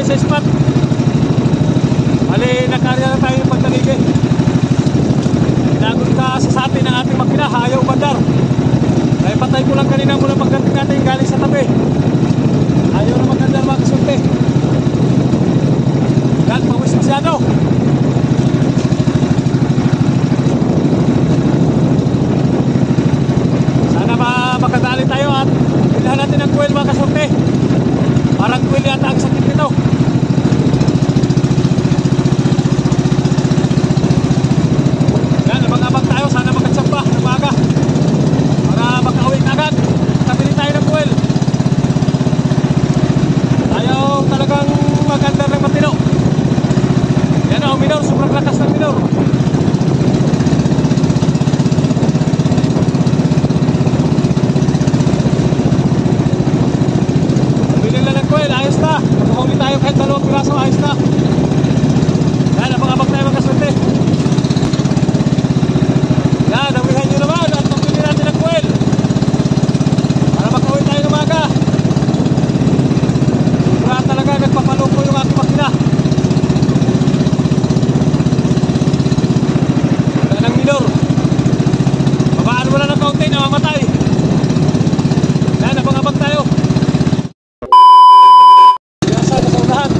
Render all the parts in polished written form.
sa spot. Bali, nakarya na tayo yung pagtaligi. Inagot ka sa atin ng ating makina, ayaw bandar. Kaya patay ko lang kanina mula pagdating natin galing sa tabi. Ayaw na magandar mga kasulti. Yan, pawis masyado. Sana makadali tayo at bilhan natin ang kuwel mga kasulti. Parang kuwel yata ang sakit nito. Yan, abang-abang tayo. Sana makatsamba ng maaga para makauwi agad. Tabili tayo ng kuwel. Ayaw talagang magandar ng matino. Yan o, minor. Sobrang lakas ng minor. Bili lang ng kuwel. Ayos na. Kumuli tayo kahit 2 piraso. Ayos na. Yan, abang-abang tayo magkasunti. Yan, nawihan nyo naman at pagpili natin ng kuwel para makauwi tayo ng maga. Sobra talaga nagpapaloko yung aking makina. Wala ng minor. Babaan mo na ng kaunti, namamatay. Yan, abang-abang tayo. Yasa, nasa unahan.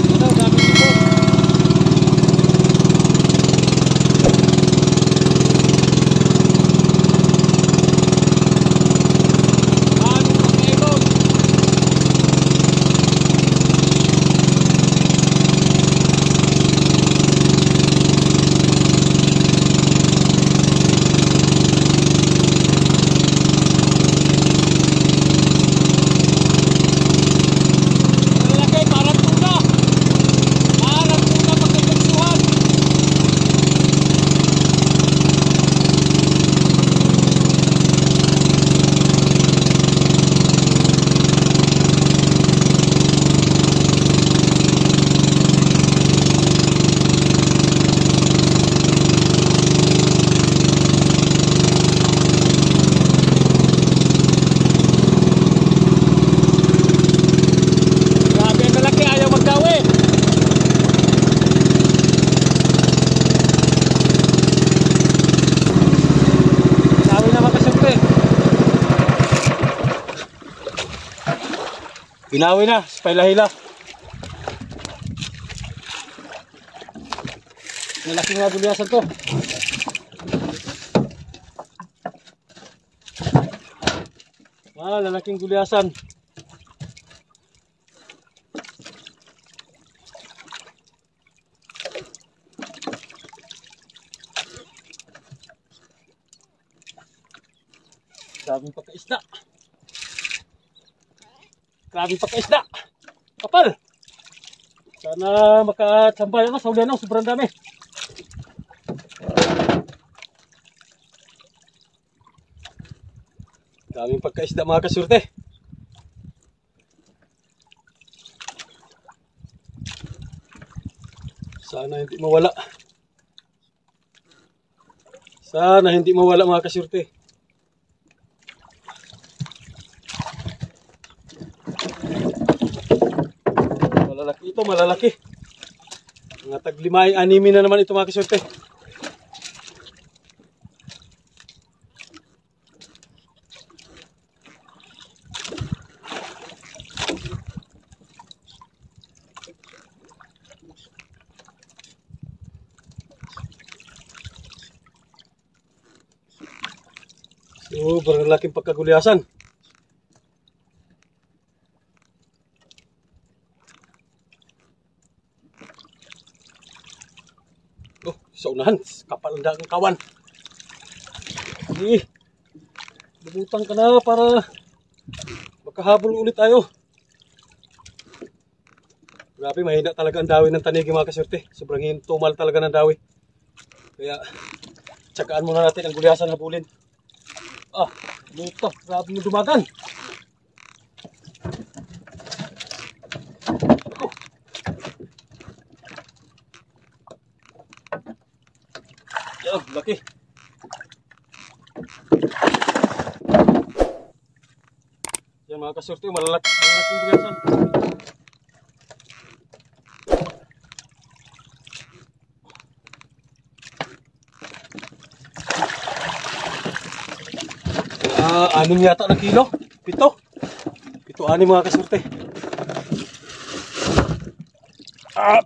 Ito, dami dito. Binawi na, spayla-hila. Malaking nga gulyasan to. Lalaking gulyasan. Daming pagkaisda. Grabe pagkaisda. Kapal. Sana makatsambayan na sa ulan na. Sobrang dami. Daming pagkaisda mga kasurte. Sana hindi mawala. Sana hindi mawala mga kasurte. Malalaki ito, malalaki. Mga taglimay, animi na naman ito mga kasurte. Sobrang laking pagkagulyasan. Oh, sa unahan, kapal ang dagang kawan. Sige, lumutang ka na para makahabol ulit tayo. Grabe, mahina talaga ang dawi ng tanigi mga kasurte. Sobrang tumal talaga ng dawi. Kaya, tsagaan muna natin ang gulyasan na habulin. Ah, luto, grabe yung dumagan. Yan, laki. Yan mga kasurte, malalaking gulyasan. 6 yata na kilo. 7. 7-6 mga kasurte. Ah!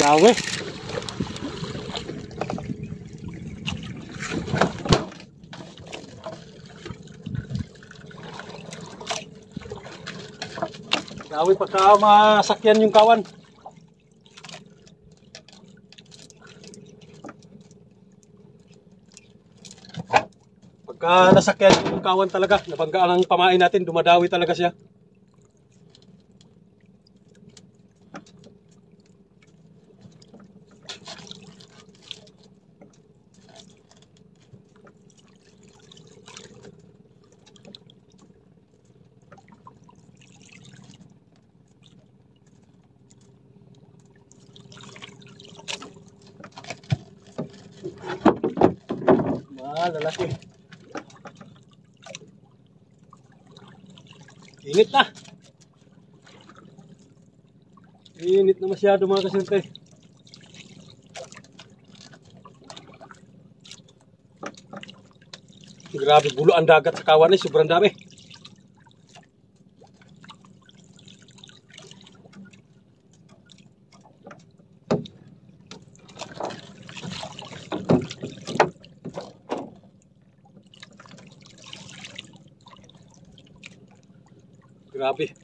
Dawe. Dawe pagka masakyan yung kawan. Pagka nasakyan yung kawan talaga, nabanggaan ang pamain natin, dumadawi talaga siya. Lalaki. Init na. Init na masyado mga kasurte. Grabe bulo ang dagat sa kawan eh, sobrang dami. Grabe.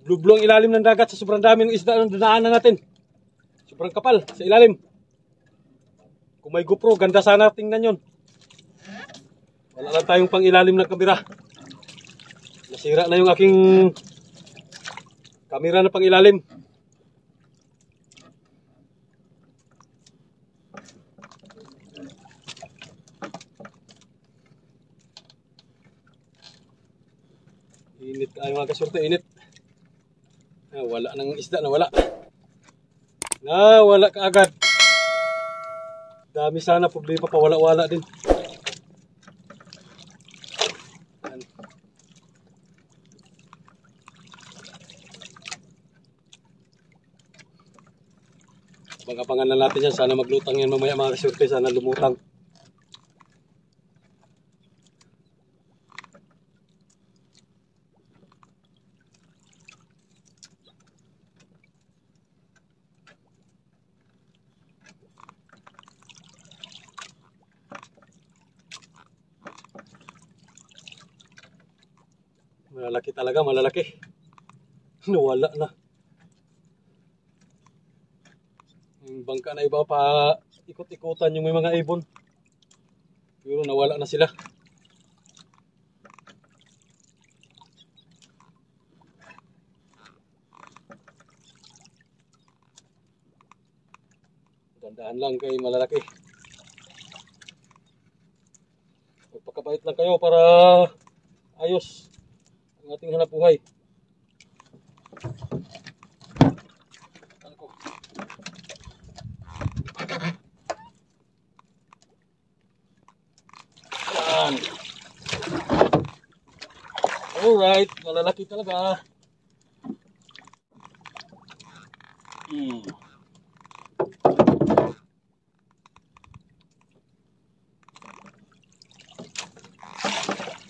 Blue-blue ang ilalim ng dagat sa sobrang dami ng isda na dinaanan natin. Sobrang kapal sa ilalim. Kung may GoPro, ganda sana tingnan yon. Wala lang tayong pang ilalim ng kamera. Nasira na yung aking kamera na pang ilalim. Init ay mga kasurte, init. Wala nang isda, nawala. Nawala kaagad. Dami sana, problema pa, wala-wala din. Pag-apangan na natin yan, sana maglutang yan mamaya mga kasurte, sana lumutang. Malalaki talaga, malalaki. Nawala na. Yung bangka na iba pa ikot-ikutan yung may mga ibon. Pero nawala na sila. Tandaan lang kay malalaki. Magpakabait lang kayo para ayos ang ating hanap buhay. Yan. Alright, malalaki talaga.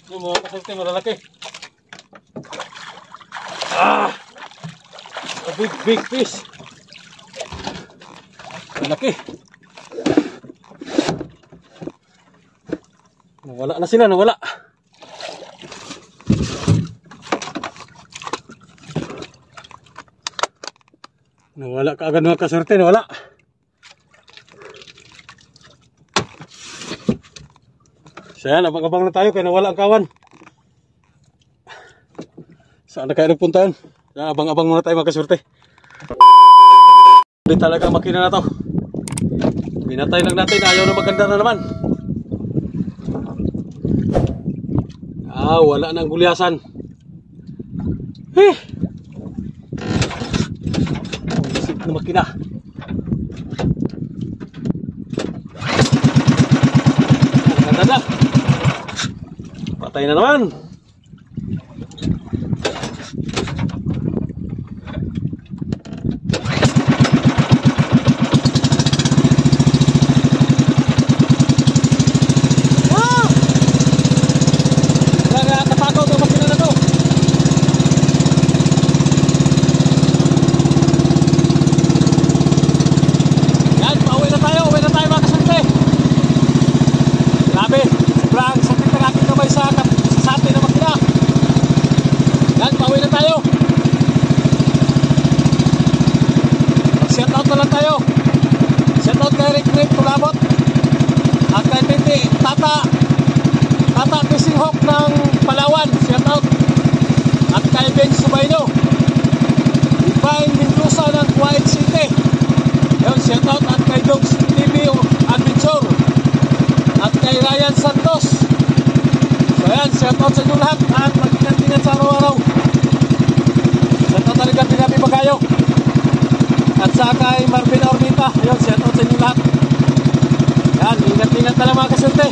Yung mga kasulti, malalaki. A big fish. Malaki. Nawala na sila, nawala. Nawala ka agad mga kasulti, nawala. So yan, abang-abang na tayo kaya nawala ang kawan. Saan na kayo nagpuntahan? Yan, abang-abang muna tayo mga kasulti. Hindi talaga makina na to. Binatay lang natin, ayaw na maganda na naman. Wala nang gulyasan. Isip na makina. Ganda. Patay na naman. Tata Fishing Hawk ng Palawan, shout out. At kay Ben Subayno, Divine Mendoza ng Kuwait City, yun, shout out. At kay Dogs TV Adventure, at kay Ryan Santos. So yan, shout out sa inyo lahat. At mag-ingat-ingat sa araw-araw. Shout out talaga Pinabi Bagayo. At sa kay Marvin Orbita, yun, shout out sa inyo lahat. Yan, ingat-ingat na lang mga kasulti.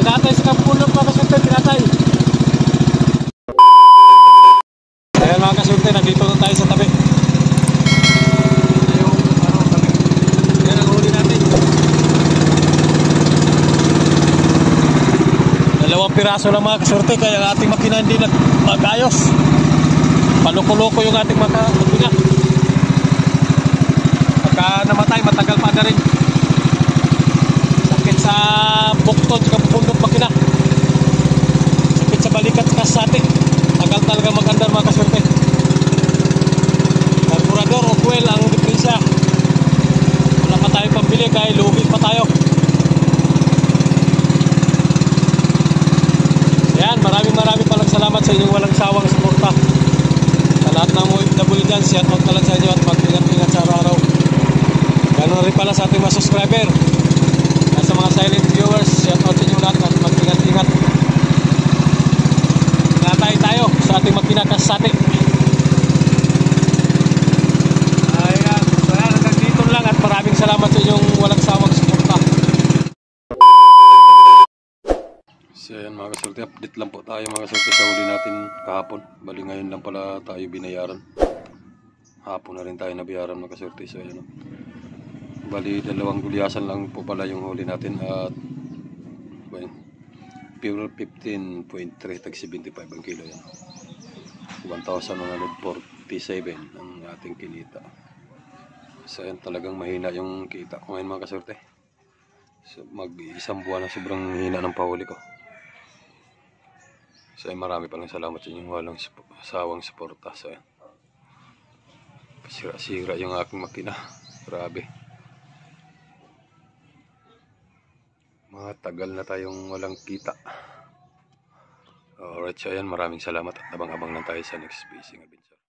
Pinatay sa kampulong mga kasulti, pinatay. Ayan mga kasulti, nandito na tayo sa tabi. Yung tabi. Yan ang huli natin. 2 piraso lang mga kasulti, kaya ang ating makina hindi mag-ayos. Paluko-luko yung ating makina. Pagka namatay, matagal pa na rin. Sa buktod, sa kapundok makina, sakit sa balikat sa kasati, tagal talaga mag-andar mga kasulti. Carburador o fuel ang diferensya. Wala pa tayo pambili kaya lugi pa tayo. Yan, maraming palang salamat sa inyong walang sawang suporta. Sa lahat ng OFW dyan, shout out na lang sa inyo at mag-ingat-ingat sa araw-araw. Ganoon rin pala sa ating mga subscriber. Sa mga silent viewers, shout out sa inyo lahat at mag-ingat-ingat. Ingatay tayo sa ating magkinakasati. Ayan, hanggang dito lang at maraming salamat sa inyong walang sawang suporta. So ayan mga kasulti, update lang po tayo mga kasulti sa huli natin kahapon. Bali ngayon lang pala tayo binayaran. Hapon na rin tayo nabayaran mga kasulti. So ayan, bali 2 gulyasan lang po pala yung huli natin at pure 15.3 tag 75 ang kilo yan. 1,147 ang ating kinita. So yan, talagang mahina yung kita ko ngayon mga kasorte. So mag-1 buwan na sobrang hina ng pahuli ko. So ay marami palang salamat sa inyong walang sawang suporta. So ayan. Pasira-sira yung aking makina. Grabe. Matagal na tayong walang kita. Alright, so ayan, maraming salamat at abang-abang lang tayo sa next fishing adventure.